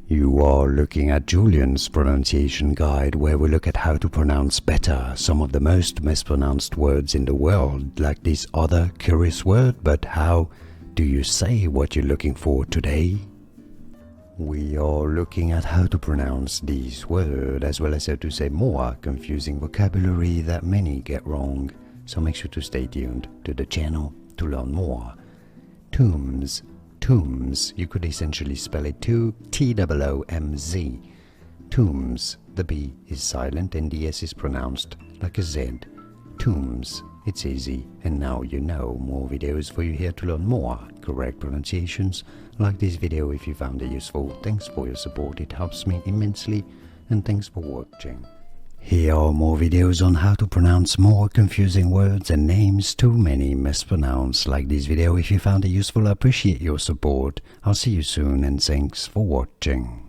You are looking at Julian's pronunciation guide, where we look at how to pronounce better some of the most mispronounced words in the world, like this other curious word. But how do you say what you're looking for today? We are looking at how to pronounce this word, as well as how to say more confusing vocabulary that many get wrong. So make sure to stay tuned to the channel to learn more. Tombs. Tombs, you could essentially spell it too, T-O-O-M-Z. Tombs, the B is silent and the S is pronounced like a Z. Tombs, it's easy, and now you know. More videos for you here to learn more correct pronunciations. Like this video if you found it useful. Thanks for your support, it helps me immensely, and thanks for watching. Here are more videos on how to pronounce more confusing words and names too many mispronounced. Like this video if you found it useful. I appreciate your support. I'll see you soon, and thanks for watching.